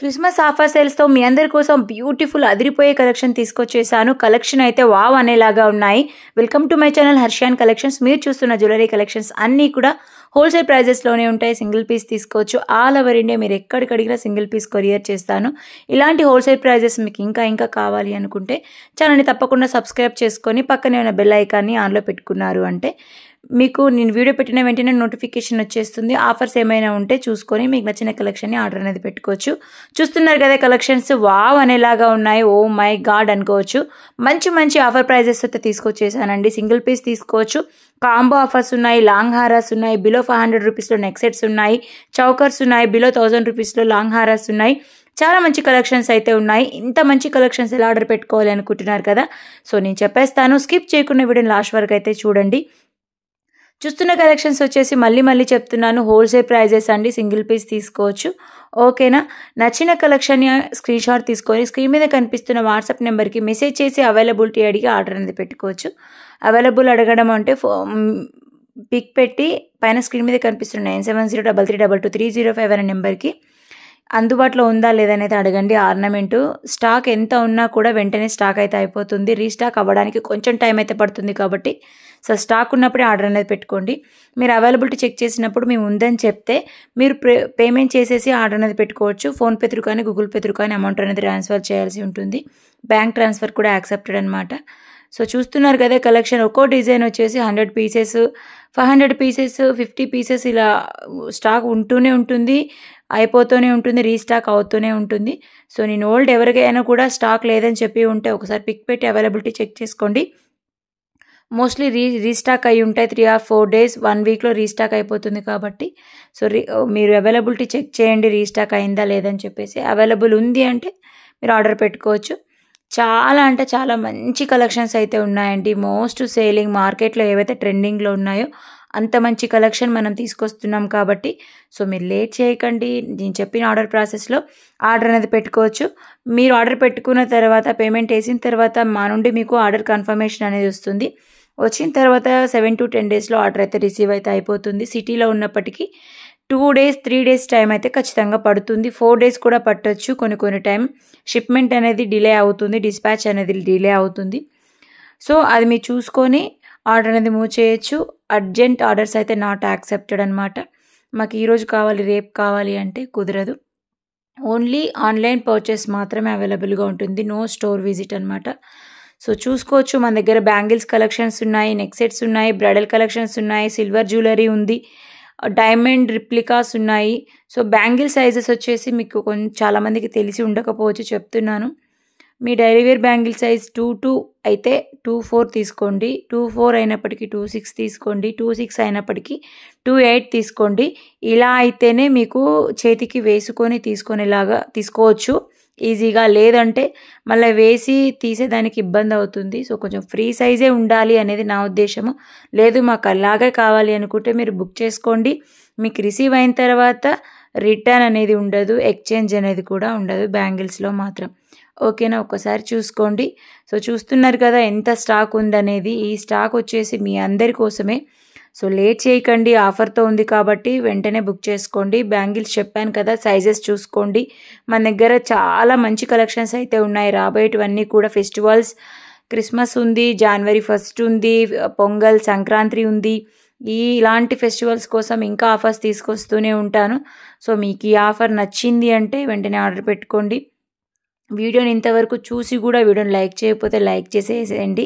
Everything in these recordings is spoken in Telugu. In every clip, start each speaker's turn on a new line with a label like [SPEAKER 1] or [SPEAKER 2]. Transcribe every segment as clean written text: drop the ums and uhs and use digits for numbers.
[SPEAKER 1] క్రిస్మస్ ఆఫర్ సేల్స్తో మీ అందరి కోసం బ్యూటిఫుల్ అదిరిపోయే కలెక్షన్ తీసుకొచ్చేసాను. కలెక్షన్ అయితే వావ్ అనేలాగా ఉన్నాయి. Welcome to my channel Harshiyan collections. మీరు చూస్తున్న జ్యువెలరీ కలెక్షన్స్ అన్నీ కూడా హోల్సేల్ ప్రైజెస్లోనే ఉంటాయి. సింగిల్ పీస్ తీసుకోవచ్చు. ఆల్ ఓవర్ ఇండియా మీరు ఎక్కడికి అడిగినా సింగిల్ పీస్ కొరియర్ చేస్తాను. ఇలాంటి హోల్సేల్ ప్రైజెస్ మీకు ఇంకా కావాలి అనుకుంటే ఛానల్ని తప్పకుండా సబ్స్క్రైబ్ చేసుకొని పక్కనే ఉన్న బెల్ ఐకాన్ని ఆన్లో పెట్టుకున్నారు అంటే మీకు నేను వీడియో పెట్టిన వెంటనే నోటిఫికేషన్ వచ్చేస్తుంది. ఆఫర్స్ ఏమైనా ఉంటే చూసుకొని మీకు నచ్చిన కలెక్షన్ని ఆర్డర్ అనేది పెట్టుకోవచ్చు. చూస్తున్నారు కదా కలెక్షన్స్ వావ్ అనేలాగా ఉన్నాయి. ఓ మై గాడ్ అనుకోవచ్చు. మంచి ఆఫర్ ప్రైజెస్ అయితే తీసుకొచ్చేసానండి. సింగిల్ పీస్ తీసుకోవచ్చు. కాంబో ఆఫర్స్ ఉన్నాయి. లాంగ్ హారాస్ ఉన్నాయి. బిలో 500 రూపీస్లో నెక్ సెట్స్ ఉన్నాయి. చౌకర్స్ ఉన్నాయి. బిలో 1000 రూపీస్లో లాంగ్ హారాస్ ఉన్నాయి. చాలా మంచి కలెక్షన్స్ అయితే ఉన్నాయి. ఇంత మంచి కలెక్షన్స్ ఎలా ఆర్డర్ పెట్టుకోవాలి అనుకుంటున్నారు కదా. సో నేను చెప్పేస్తాను. స్కిప్ చేయకుండా వీడియోని లాస్ట్ వరకు అయితే చూడండి. చూస్తున్న కలెక్షన్స్ వచ్చేసి మళ్ళీ చెప్తున్నాను, హోల్సేల్ ప్రైజెస్ అండి. సింగిల్ పీస్ తీసుకోవచ్చు. ఓకేనా. నచ్చిన కలెక్షన్ని స్క్రీన్ షాట్ తీసుకొని స్క్రీన్ మీద కనిపిస్తున్న వాట్సాప్ నెంబర్కి మెసేజ్ చేసి అవైలబిలిటీ అడిగి ఆర్డర్ అనేది పెట్టుకోవచ్చు. అవైలబుల్ అడగడం అంటే పిక్ పెట్టి పైన స్క్రీన్ మీద కనిపిస్తున్న 9703322305 అనే నెంబర్కి అందుబాటులో ఉందా లేదనేది అడగండి. ఆర్నమెంటు స్టాక్ ఎంత ఉన్నా కూడా వెంటనే స్టాక్ అయితే అయిపోతుంది. రీస్టాక్ అవ్వడానికి కొంచెం టైం అయితే పడుతుంది. కాబట్టి సో స్టాక్ ఉన్నప్పుడే ఆర్డర్ అనేది పెట్టుకోండి. మీరు అవైలబిలిటీ చెక్ చేసినప్పుడు మేము ఉందని చెప్తే మీరు పేమెంట్ చేసేసి ఆర్డర్ అనేది పెట్టుకోవచ్చు. ఫోన్పే త్రూ కానీ గూగుల్ పే త్రూ కానీ అమౌంట్ అనేది ట్రాన్స్ఫర్ చేయాల్సి ఉంటుంది. బ్యాంక్ ట్రాన్స్ఫర్ కూడా యాక్సెప్టెడ్ అనమాట. సో చూస్తున్నారు కదా కలెక్షన్. ఒక్కో డిజైన్ వచ్చేసి 100 పీసెస్, 500 పీసెస్, 50 పీసెస్ ఇలా స్టాక్ ఉంటూనే ఉంటుంది, అయిపోతూనే ఉంటుంది, రీస్టాక్ అవుతూనే ఉంటుంది. సో నేను ఓల్డ్ ఎవరికైనా కూడా స్టాక్ లేదని చెప్పి ఉంటే ఒకసారి పిక్ పెట్టి అవైలబిలిటీ చెక్ చేసుకోండి. మోస్ట్లీ రీస్టాక్ అయి ఉంటాయి. 3 or 4 days 1 weekలో రీస్టాక్ అయిపోతుంది. కాబట్టి సో మీరు అవైలబిలిటీ చెక్ చేయండి రీస్టాక్ అయిందా లేదని చెప్పేసి. అవైలబుల్ ఉంది అంటే మీరు ఆర్డర్ పెట్టుకోవచ్చు. చాలా అంటే చాలా మంచి కలెక్షన్స్ అయితే ఉన్నాయండి. మోస్ట్ సేలింగ్ మార్కెట్లో ఏవైతే ట్రెండింగ్లో ఉన్నాయో అంత మంచి కలెక్షన్ మనం తీసుకొస్తున్నాం. కాబట్టి సో మీరు లేట్ చేయకండి. నేను చెప్పిన ఆర్డర్ ప్రాసెస్లో ఆర్డర్ అనేది పెట్టుకోవచ్చు. మీరు ఆర్డర్ పెట్టుకున్న తర్వాత పేమెంట్ వేసిన తర్వాత మా నుండి మీకు ఆర్డర్ కన్ఫర్మేషన్ అనేది వస్తుంది. వచ్చిన తర్వాత 7 to 10 daysలో ఆర్డర్ అయితే రిసీవ్ అయితే అయిపోతుంది. సిటీలో ఉన్నప్పటికీ 2 days 3 days టైం అయితే ఖచ్చితంగా పడుతుంది. 4 days కూడా పట్టొచ్చు. కొన్ని టైం షిప్మెంట్ అనేది డిలే అవుతుంది. డిస్పాచ్ అనేది డిలే అవుతుంది. సో అది మీరు చూసుకొని ఆర్డర్ అనేది మూవ్ చేయొచ్చు. అర్జెంట్ ఆర్డర్స్ అయితే నాట్ యాక్సెప్టెడ్ అనమాట. మాకు ఈరోజు కావాలి రేపు కావాలి అంటే కుదరదు. ఓన్లీ ఆన్లైన్ పర్చేస్ మాత్రమే అవైలబుల్గా ఉంటుంది. నో స్టోర్ విజిట్ అనమాట. సో చూసుకోవచ్చు. మన దగ్గర బ్యాంగిల్స్ కలెక్షన్స్ ఉన్నాయి, నెక్ సెట్స్ ఉన్నాయి, బ్రైడల్ కలెక్షన్స్ ఉన్నాయి, సిల్వర్ జ్యువెలరీ ఉంది, డైమండ్ రిప్లికాస్ ఉన్నాయి. సో బ్యాంగిల్ సైజెస్ వచ్చేసి మీకు చాలామందికి తెలిసి ఉండకపోవచ్చు, చెప్తున్నాను. మీ డైలీ వేర్ బ్యాంగిల్ సైజ్ 22 అయితే 24 తీసుకోండి. 24 అయినప్పటికీ 26 తీసుకోండి. 26 అయినప్పటికీ 28 తీసుకోండి. ఇలా అయితేనే మీకు చేతికి వేసుకొని తీసుకునేలాగా తీసుకోవచ్చు ఈజీగా. లేదంటే మళ్ళీ వేసి తీసేదానికి ఇబ్బంది అవుతుంది. సో కొంచెం ఫ్రీ సైజే ఉండాలి అనేది నా ఉద్దేశము. లేదు మాకు అలాగే కావాలి అనుకుంటే మీరు బుక్ చేసుకోండి. మీకు రిసీవ్ అయిన తర్వాత రిటర్న్ అనేది ఉండదు, ఎక్స్చేంజ్ అనేది కూడా ఉండదు బ్యాంగిల్స్లో మాత్రం. ఓకేనా. ఒక్కసారి చూసుకోండి. సో చూస్తున్నారు కదా ఎంత స్టాక్ ఉందనేది. ఈ స్టాక్ వచ్చేసి మీ అందరి కోసమే. సో లేట్ చేయకండి. ఆఫర్తో ఉంది కాబట్టి వెంటనే బుక్ చేసుకోండి. బ్యాంగిల్స్ చెప్పాను కదా, సైజెస్ చూసుకోండి. మన దగ్గర చాలా మంచి కలెక్షన్స్ అయితే ఉన్నాయి. రాబోయేటివన్నీ కూడా ఫెస్టివల్స్, క్రిస్మస్ ఉంది, January 1st ఉంది, పొంగల్, సంక్రాంతి ఉంది. ఇలాంటి ఫెస్టివల్స్ కోసం ఇంకా ఆఫర్స్ తీసుకొస్తూనే ఉంటాను. సో మీకు ఈ ఆఫర్ నచ్చింది అంటే వెంటనే ఆర్డర్ పెట్టుకోండి. వీడియోని ఇంతవరకు చూసి కూడా వీడియోని లైక్ చేయకపోతే లైక్ చేసేసేయండి.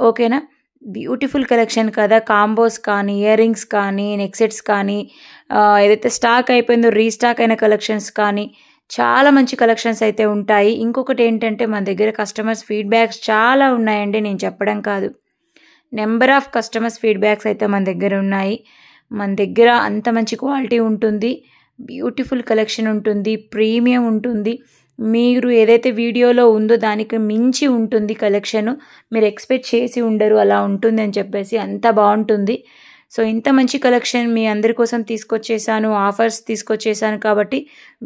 [SPEAKER 1] ఓకేనా. బ్యూటిఫుల్ కలెక్షన్ కదా. కాంబోస్ కానీ, ఇయర్ రింగ్స్ కానీ, నెక్ సెట్స్ కానీ, ఏదైతే స్టాక్ అయిపోయిందో రీస్టాక్ అయిన కలెక్షన్స్ కానీ చాలా మంచి కలెక్షన్స్ అయితే ఉంటాయి. ఇంకొకటి ఏంటంటే మన దగ్గర కస్టమర్స్ ఫీడ్బ్యాక్స్ చాలా ఉన్నాయండి. నేను చెప్పడం కాదు, నెంబర్ ఆఫ్ కస్టమర్స్ ఫీడ్బ్యాక్స్ అయితే మన దగ్గర ఉన్నాయి. మన దగ్గర అంత మంచి క్వాలిటీ ఉంటుంది, బ్యూటిఫుల్ కలెక్షన్ ఉంటుంది, ప్రీమియం ఉంటుంది. మీరు ఏదైతే వీడియోలో ఉందో దానికి మించి ఉంటుంది కలెక్షను. మీరు ఎక్స్పెక్ట్ చేసి ఉండరు అలా ఉంటుంది అని చెప్పేసి. అంత బాగుంటుంది. సో ఇంత మంచి కలెక్షన్ మీ అందరి కోసం తీసుకొచ్చేసాను. ఆఫర్స్ తీసుకొచ్చేసాను కాబట్టి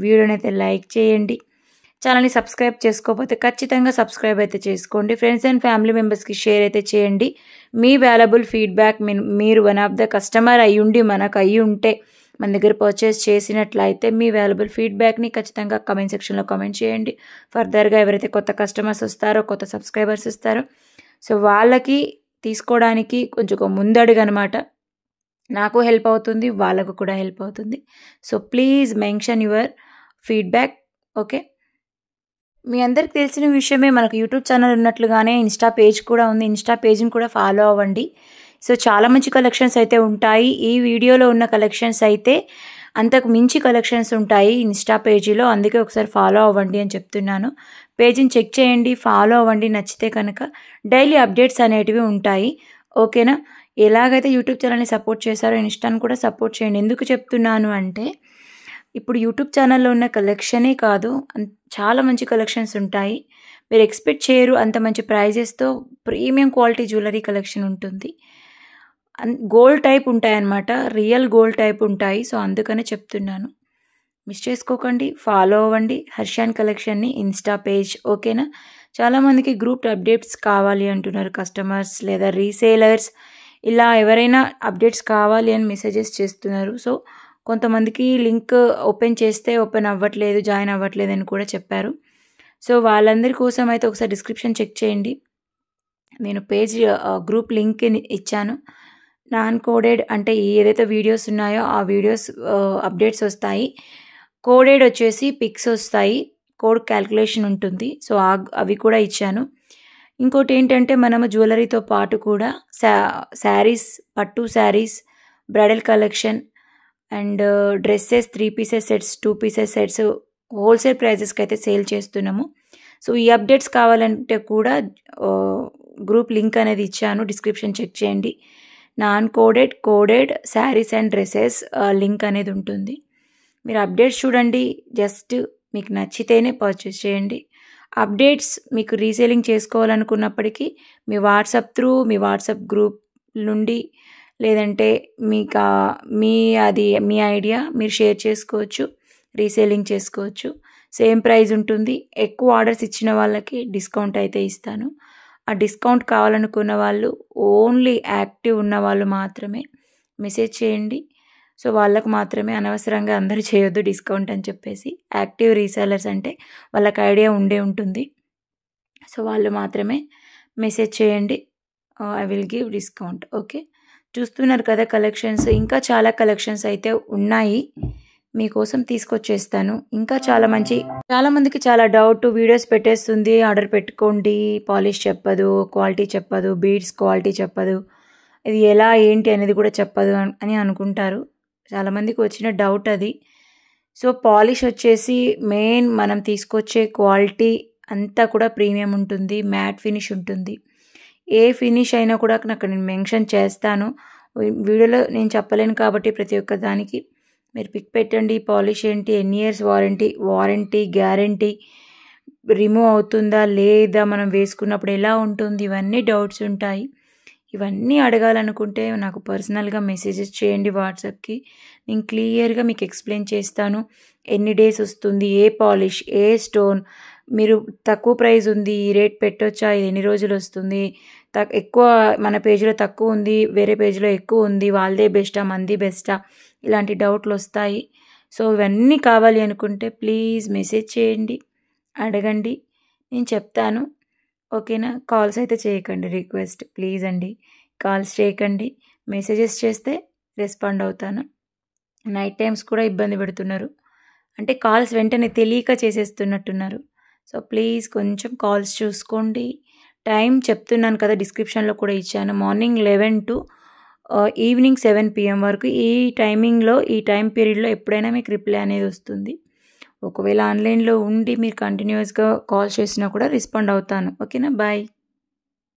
[SPEAKER 1] వీడియోని అయితే లైక్ చేయండి. ఛానల్ని సబ్స్క్రైబ్ చేసుకోకపోతే ఖచ్చితంగా సబ్స్క్రైబ్ అయితే చేసుకోండి. ఫ్రెండ్స్ అండ్ ఫ్యామిలీ మెంబర్స్కి షేర్ అయితే చేయండి. మీ వాల్యుబుల్ ఫీడ్బ్యాక్ మీరు వన్ ఆఫ్ ద కస్టమర్ అయ్యుండి మనకు అయ్యి ఉంటే మన దగ్గర పర్చేస్ చేసినట్లయితే మీ వాల్యుబుల్ ఫీడ్బ్యాక్ని ఖచ్చితంగా కమెంట్ సెక్షన్లో కమెంట్ చేయండి. ఫర్దర్గా ఎవరైతే కొత్త కస్టమర్స్ వస్తారో, కొత్త సబ్స్క్రైబర్స్ వస్తారో, సో వాళ్ళకి తీసుకోవడానికి కొంచెం ముందడుగు అనమాట. నాకు హెల్ప్ అవుతుంది, వాళ్ళకు కూడా హెల్ప్ అవుతుంది. So please mention your feedback. Okay, మీ అందరికి తెలిసిన విషయమే, మనకు యూట్యూబ్ ఛానల్ ఉన్నట్లుగానే ఇన్స్టా పేజ్ కూడా ఉంది. ఇన్స్టా పేజ్ని కూడా ఫాలో అవ్వండి. సో చాలా మంచి కలెక్షన్స్ అయితే ఉంటాయి. ఈ వీడియోలో ఉన్న కలెక్షన్స్ అయితే అంతకు మించి కలెక్షన్స్ ఉంటాయి ఇన్స్టా పేజీలో, అందుకే ఒకసారి ఫాలో అవ్వండి అని చెప్తున్నాను. పేజీని చెక్ చేయండి, ఫాలో అవ్వండి. నచ్చితే కనుక డైలీ అప్డేట్స్ అనేటివి ఉంటాయి. ఓకేనా? ఎలాగైతే యూట్యూబ్ ఛానల్ని సపోర్ట్ చేశారో ఇన్స్టాని కూడా సపోర్ట్ చేయండి. ఎందుకు చెప్తున్నాను అంటే, ఇప్పుడు యూట్యూబ్ ఛానల్లో ఉన్న కలెక్షనే కాదు, చాలా మంచి కలెక్షన్స్ ఉంటాయి. మీరు ఎక్స్పెక్ట్ చేయరు అంత మంచి ప్రైజెస్తో ప్రీమియం క్వాలిటీ జ్యువెలరీ కలెక్షన్ ఉంటుంది. గోల్డ్ టైప్ ఉంటాయన్నమాట, రియల్ గోల్డ్ టైప్ ఉంటాయి. సో అందుకనే చెప్తున్నాను, మిస్ చేసుకోకండి, ఫాలో అవ్వండి హర్షాన్ కలెక్షన్ని ఇన్స్టా పేజ్. ఓకేనా? చాలామందికి గ్రూప్ అప్డేట్స్ కావాలి అంటున్నారు కస్టమర్స్ లేదా రీసేలర్స్, ఇలా ఎవరైనా అప్డేట్స్ కావాలి అని మెసేజెస్ చేస్తున్నారు. సో కొంతమందికి లింక్ ఓపెన్ చేస్తే ఓపెన్ అవ్వట్లేదు, జాయిన్ అవ్వట్లేదు అని కూడా చెప్పారు. సో వాళ్ళందరి కోసం అయితే ఒకసారి డిస్క్రిప్షన్ చెక్ చేయండి. నేను పేజ్ గ్రూప్ లింక్ ఇచ్చాను. నాన్ కోడెడ్ అంటే ఏదైతే వీడియోస్ ఉన్నాయో ఆ వీడియోస్ అప్డేట్స్ వస్తాయి. కోడెడ్ వచ్చేసి పిక్స్ వస్తాయి, కోడ్ క్యాల్కులేషన్ ఉంటుంది. సో అవి కూడా ఇచ్చాను. ఇంకోటి ఏంటంటే, మనము జ్యువెలరీతో పాటు కూడా శారీస్, పట్టు sarees, bridal collection and dresses, 3 pieces sets, 2 pieces sets wholesale ప్రైజెస్కి అయితే సేల్ చేస్తున్నాము. సో ఈ అప్డేట్స్ కావాలంటే కూడా గ్రూప్ లింక్ అనేది ఇచ్చాను, డిస్క్రిప్షన్ చెక్ చేయండి. Non coded, coded saris and dresses link అనేది ఉంటుంది. మీరు అప్డేట్స్ చూడండి, జస్ట్ మీకు నచ్చితేనే పర్చేస్ చేయండి. అప్డేట్స్ మీకు రీసేలింగ్ చేసుకోవాలనుకున్నప్పటికీ మీ వాట్సాప్ త్రూ, మీ వాట్సాప్ గ్రూప్ నుండి, లేదంటే మీకు మీ ఐడియా మీరు షేర్ చేసుకోవచ్చు, రీసేలింగ్ చేసుకోవచ్చు. సేమ్ ప్రైస్ ఉంటుంది. ఎక్కువ ఆర్డర్స్ ఇచ్చిన వాళ్ళకి డిస్కౌంట్ అయితే ఇస్తాను. ఆ డిస్కౌంట్ కావాలనుకున్న వాళ్ళు, ఓన్లీ యాక్టివ్ ఉన్న వాళ్ళు మాత్రమే మెసేజ్ చేయండి. సో వాళ్ళకు మాత్రమే, అనవసరంగా అందరూ చేయొద్దు డిస్కౌంట్ అని చెప్పేసి. యాక్టివ్ రీసెలర్స్ అంటే వాళ్ళకి ఐడియా ఉంటుంది. సో వాళ్ళు మాత్రమే మెసేజ్ చేయండి, I will give discount. Okay, చూస్తున్నారు కదా కలెక్షన్స్. ఇంకా చాలా కలెక్షన్స్ అయితే ఉన్నాయి, మీకోసం తీసుకొచ్చేస్తాను. ఇంకా చాలా మందికి చాలా డౌట్, వీడియోస్ పెట్టేస్తుంది, ఆర్డర్ పెట్టుకోండి, పాలిష్ చెప్పదు, క్వాలిటీ చెప్పదు, బీడ్స్ క్వాలిటీ చెప్పదు, ఇది ఎలా ఏంటి అనేది కూడా చెప్పదు అని అనుకుంటారు. చాలామందికి వచ్చిన డౌట్ అది. సో పాలిష్ వచ్చేసి మెయిన్ మనం తీసుకొచ్చే క్వాలిటీ అంతా కూడా ప్రీమియం ఉంటుంది, మ్యాట్ ఫినిష్ ఉంటుంది. ఏ ఫినిష్ అయినా కూడా నాకు నేను మెన్షన్ చేస్తాను. వీడియోలో నేను చెప్పలేను కాబట్టి ప్రతి ఒక్క దానికి మీరు పిక్ పెట్టండి. పాలిష్ ఏంటి, ఎన్ని ఇయర్స్ వారంటీ, గ్యారంటీ, రిమూవ్ అవుతుందా లేదా, మనం వేసుకున్నప్పుడు ఎలా ఉంటుంది, ఇవన్నీ డౌట్స్ ఉంటాయి. ఇవన్నీ అడగాలనుకుంటే నాకు పర్సనల్గా మెసేజెస్ చేయండి వాట్సాప్కి. నేను క్లియర్గా మీకు ఎక్స్ప్లెయిన్ చేస్తాను. ఎన్ని డేస్ వస్తుంది, ఏ పాలిష్, ఏ స్టోన్, మీరు తక్కువ ప్రైస్ ఉంది, ఈ రేట్ పెట్టొచ్చా, ఇది ఎన్ని రోజులు వస్తుంది, ఎక్కువ మన పేజీలో తక్కువ ఉంది, వేరే పేజీలో ఎక్కువ ఉంది, వాళ్ళదే బెస్టా మంది బెస్టా, ఇలాంటి డౌట్లు వస్తాయి. సో ఇవన్నీ కావాలి అనుకుంటే ప్లీజ్ మెసేజ్ చేయండి, అడగండి, నేను చెప్తాను. ఓకేనా? కాల్స్ అయితే చేయకండి, రిక్వెస్ట్ ప్లీజ్ అండి. కాల్స్ చేయకండి, మెసేజెస్ చేస్తే రెస్పాండ్ అవుతాను. నైట్ టైమ్స్ కూడా ఇబ్బంది పెడుతున్నారు, అంటే కాల్స్ వెంటనే తెలియక చేసేస్తున్నట్టున్నారు. సో ప్లీజ్ కొంచెం కాల్స్ చూసుకోండి. టైం చెప్తున్నాను కదా, డిస్క్రిప్షన్లో కూడా ఇచ్చాను. మార్నింగ్ 11 to ఈవినింగ్ 7 PM వరకు, ఈ టైమింగ్లో, ఈ టైం పీరియడ్లో ఎప్పుడైనా మీకు రిప్లై అనేది వస్తుంది. ఒకవేళ ఆన్లైన్లో ఉండి మీరు కంటిన్యూస్గా కాల్ చేసినా కూడా రెస్పాండ్ అవుతాను. ఓకేనా? బాయ్.